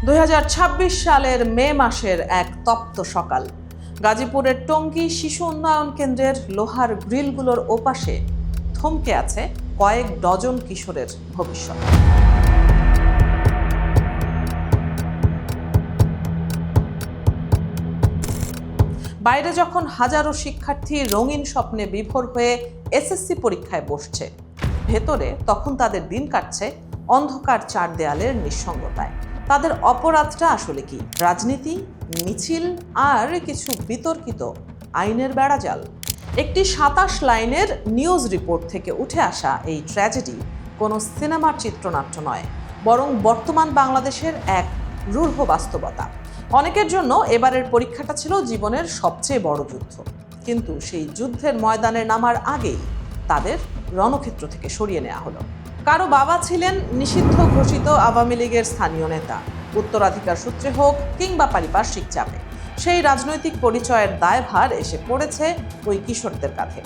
2026 সালের মে মাসের এক তপ্ত সকাল। গাজীপুরের টঙ্গী শিশু উন্নয়ন কেন্দ্রের লোহার গ্রিলগুলোর ওপাশে থমকে আছে কয়েক ডজন কিশোরের ভবিষ্যৎ। বাইরে যখন হাজারো শিক্ষার্থী রঙিন স্বপ্নে বিভোর হয়ে এসএসসি পরীক্ষায় বসছে, ভেতরে তখন তাদের দিন কাটছে অন্ধকার চার দেয়ালের নিঃসঙ্গতায়। তাদের অপরাধটা আসলে কি? রাজনীতি, মিছিল, আর কিছু বিতর্কিত আইনের বেড়াজাল। একটি 27 লাইনের নিউজ রিপোর্ট থেকে উঠে আসা এই ট্র্যাজেডি কোনো সিনেমার চিত্রনাট্য নয়, বরং বর্তমান বাংলাদেশের এক রূঢ় বাস্তবতা। অনেকের জন্য এবারের পরীক্ষাটা ছিল জীবনের সবচেয়ে বড় যুদ্ধ, কিন্তু সেই যুদ্ধের ময়দানে নামার আগেই তাদের রণক্ষেত্র থেকে সরিয়ে নেওয়া হলো। কারো বাবা ছিলেন নিষিদ্ধ ঘোষিত আওয়ামী লীগের স্থানীয় নেতা, উত্তরাধিকার সূত্রে হোক কিংবা পারিপার্শ্বিক চাপে সেই রাজনৈতিক পরিচয়ের দায়ভার এসে পড়েছে ওই কিশোরদের কাঁধে।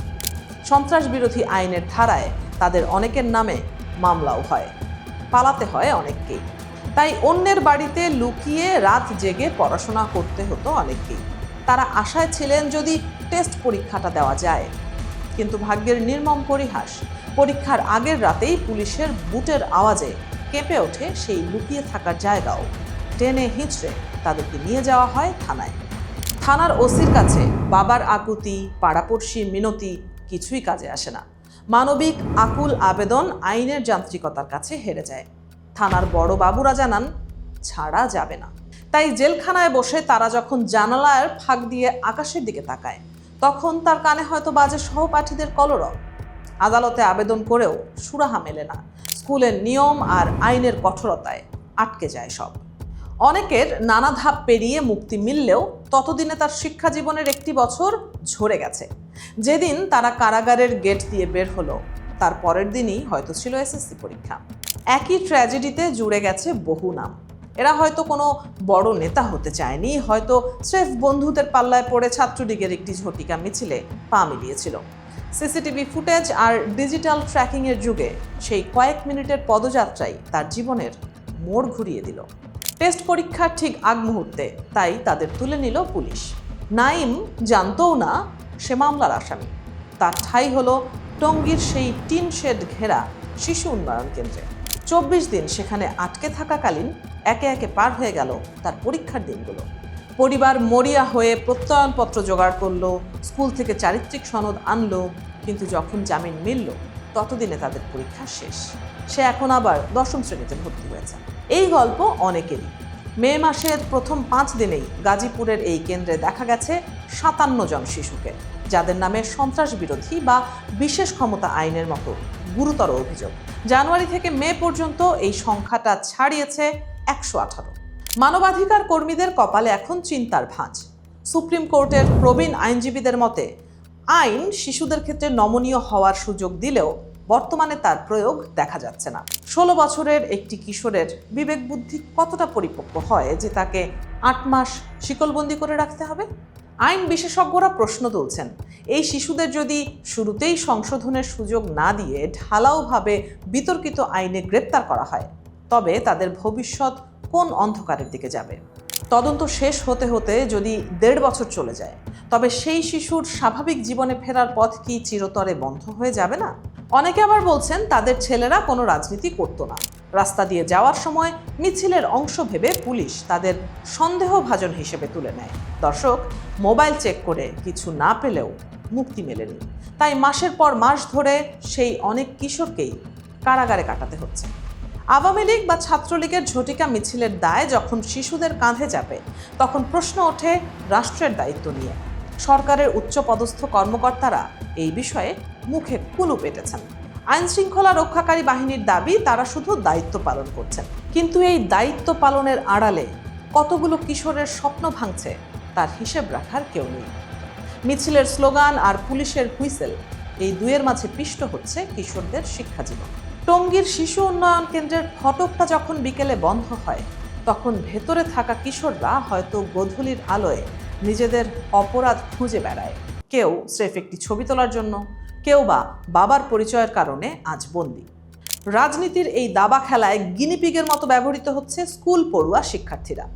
সন্ত্রাস বিরোধী আইনের ধারায় তাদের অনেকের নামে মামলাও হয়, পালাতে হয় অনেককেই। তাই অন্যের বাড়িতে লুকিয়ে রাত জেগে পড়াশোনা করতে হতো অনেককেই। তারা আশায় ছিলেন যদি টেস্ট পরীক্ষাটা দেওয়া যায়, কিন্তু ভাগ্যের নির্মম পরিহাস, পরীক্ষার আগের রাতেই পুলিশের বুটের আওয়াজে কেঁপে ওঠে সেই লুকিয়ে থাকার জায়গাও। টেনে হিঁচড়ে তাদেরকে নিয়ে যাওয়া হয় থানায়। থানার ওসির কাছে বাবার আকুতি, পাড়াপড়শির মিনতি কিছুই কাজে আসে না। মানবিক আকুল আবেদন আইনের যান্ত্রিকতার কাছে হেরে যায়। থানার বড় বাবুরা জানান, ছাড়া যাবে না। তাই জেলখানায় বসে তারা যখন জানালার ফাঁক দিয়ে আকাশের দিকে তাকায়, তখন তার কানে হয়তো বাজে সহপাঠীদের কলরব। আদালতে আবেদন করেও সুরাহা মেলে না। স্কুলের নিয়ম আর আইনের কঠোরতায় আটকে যায় সব। অনেকের নানা ধাপ পেরিয়ে মুক্তি মিললেও ততদিনে তার শিক্ষা জীবনের একটি বছর ঝরে গেছে। যেদিন তারা কারাগারের গেট দিয়ে বের হলো, তার পরের দিনই হয়তো ছিল এসএসসি পরীক্ষা। একই ট্র্যাজেডিতে জুড়ে গেছে বহু নাম। এরা হয়তো কোনো বড় নেতা হতে চায়নি, হয়তো স্রেফ বন্ধুদের পাল্লায় পড়ে ছাত্রলীগের একটি ঝটিকা মিছিলে পা মিলিয়েছিল। সিসিটিভি ফুটেজ আর ডিজিটাল ট্র্যাকিংয়ের যুগে সেই কয়েক মিনিটের পদযাত্রাই তার জীবনের মোড় ঘুরিয়ে দিল। টেস্ট পরীক্ষার ঠিক আগ মুহূর্তে তাই তাদের তুলে নিল পুলিশ। নাইম জানতও না সে মামলার আসামি। তার ঠাঁই হলো টঙ্গীর সেই টিন শেড ঘেরা শিশু উন্নয়ন কেন্দ্রে। 24 দিন সেখানে আটকে থাকাকালীন একে একে পার হয়ে গেল তার পরীক্ষার দিনগুলো। পরিবার মরিয়া হয়ে প্রত্যয়নপত্র জোগাড় করলো, স্কুল থেকে চারিত্রিক সনদ আনলো, কিন্তু যখন জামিন মিলল ততদিনে তাদের পরীক্ষা শেষ। সে এখন আবার 10ম শ্রেণীতে ভর্তি হয়েছে। এই গল্প অনেকেরই। মে মাসের প্রথম 5 দিনেই গাজীপুরের এই কেন্দ্রে দেখা গেছে 57 জন শিশুকে, যাদের নামে সন্ত্রাস বিরোধী বা বিশেষ ক্ষমতা আইনের মতো গুরুতর অভিযোগ। জানুয়ারি থেকে মে পর্যন্ত এই সংখ্যাটা ছাড়িয়েছে 118। মানবাধিকার কর্মীদের কপালে এখন চিন্তার ভাঁজ। সুপ্রিম কোর্টের প্রবীণ আইনজীবীদের মতে, আইন শিশুদের ক্ষেত্রে নমনীয় হওয়ার সুযোগ দিলেও বর্তমানে তার প্রয়োগ দেখা যাচ্ছে না। 16 বছরের একটি কিশোরের বিবেক বুদ্ধি কতটা পরিপক্ক হয় যে তাকে 8 মাস শিকলবন্দি করে রাখতে হবে? আইন বিশেষজ্ঞরা প্রশ্ন তুলছেন, এই শিশুদের যদি শুরুতেই সংশোধনের সুযোগ না দিয়ে ঢালাওভাবে বিতর্কিত আইনে গ্রেপ্তার করা হয়, তবে তাদের ভবিষ্যৎ কোন অন্ধকারের দিকে যাবে? তদন্ত শেষ হতে হতে যদি 1.5 বছর চলে যায়, তবে সেই শিশুর স্বাভাবিক জীবনে ফেরার পথ কি চিরতরে বন্ধ হয়ে যাবে না? অনেকে আবার বলছেন তাদের ছেলেরা কোনো রাজনীতি করতো না, রাস্তা দিয়ে যাওয়ার সময় মিছিলের অংশ ভেবে পুলিশ তাদের সন্দেহভাজন হিসেবে তুলে নেয়। দর্শক, মোবাইল চেক করে কিছু না পেলেও মুক্তি মেলেনি। তাই মাসের পর মাস ধরে সেই অনেক কিশোরকেই কারাগারে কাটাতে হচ্ছে। আওয়ামী লীগ বা ছাত্রলীগের ঝটিকা মিছিলের দায় যখন শিশুদের কাঁধে চাপে, তখন প্রশ্ন ওঠে রাষ্ট্রের দায়িত্ব নিয়ে। সরকারের উচ্চপদস্থ কর্মকর্তারা এই বিষয়ে মুখে কুলুপ এঁটেছেন। আইন শৃঙ্খলা রক্ষাকারী বাহিনীর দাবি তারা শুধু দায়িত্ব পালন করছেন, কিন্তু এই দায়িত্ব পালনের আড়ালে কতগুলো কিশোরের স্বপ্ন ভাঙছে তার হিসেব রাখার কেউ নেই। মিছিলের স্লোগান আর পুলিশের হুইসেল, এই দুয়ের মাঝে পিষ্ট হচ্ছে কিশোরদের শিক্ষা জীবন। টঙ্গীর শিশু উন্নয়ন কেন্দ্রের ফটকটা যখন বিকেলে বন্ধ হয়, তখন ভেতরে থাকা কিশোররা হয়তো গোধূলির আলোয় নিজেদের অপরাধ খুঁজে বেড়ায়। কেউ স্রেফ একটি ছবি তোলার জন্য, কেউ বা বাবার পরিচয়ের কারণে আজ বন্দী। রাজনীতির এই দাবা খেলায় গিনিপিগের মতো ব্যবহৃত হচ্ছে স্কুল পড়ুয়া শিক্ষার্থীরা।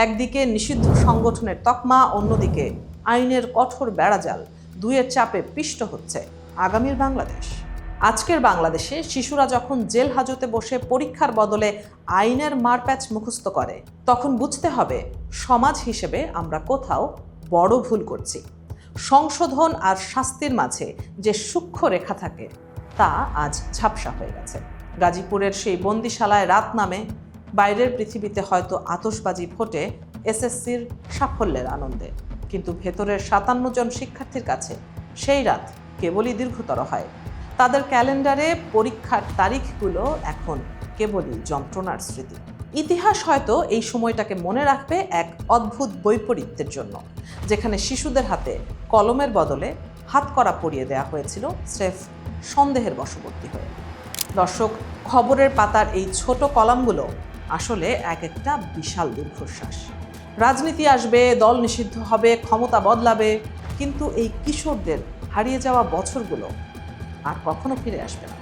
একদিকে নিষিদ্ধ সংগঠনের তকমা, অন্যদিকে আইনের কঠোর বেড়াজাল, দুইয়ের চাপে পিষ্ট হচ্ছে আগামীর বাংলাদেশ। আজকের বাংলাদেশে শিশুরা যখন জেল হাজতে বসে পরীক্ষার বদলে আইনের মারপ্যাচ মুখস্থ করে, তখন বুঝতে হবে সমাজ হিসেবে আমরা কোথাও বড় ভুল করছি। সংশোধন আর শাস্তির মাঝে যে সূক্ষ্ম রেখা থাকে তা আজ ঝাপসা হয়ে গেছে। গাজীপুরের সেই বন্দিশালায় রাত নামে, বাইরের পৃথিবীতে হয়তো আতশবাজি ফোটে এসএসসির সাফল্যের আনন্দে, কিন্তু ভেতরের 57 জন শিক্ষার্থীর কাছে সেই রাত কেবলই দীর্ঘতর হয়। তাদের ক্যালেন্ডারে পরীক্ষার তারিখগুলো এখন কেবলই যন্ত্রণার স্মৃতি। ইতিহাস হয়তো এই সময়টাকে মনে রাখবে এক অদ্ভুত বৈপরীত্যের জন্য, যেখানে শিশুদের হাতে কলমের বদলে হাতকড়া পরিয়ে দেওয়া হয়েছিল স্রেফ সন্দেহের বশবর্তী হয়ে। দর্শক, খবরের পাতার এই ছোট কলামগুলো আসলে এক একটা বিশাল দীর্ঘশ্বাস। রাজনীতি আসবে, দল নিষিদ্ধ হবে, ক্ষমতা বদলাবে, কিন্তু এই কিশোরদের হারিয়ে যাওয়া বছরগুলো আর কখনো ফিরে আসবে না।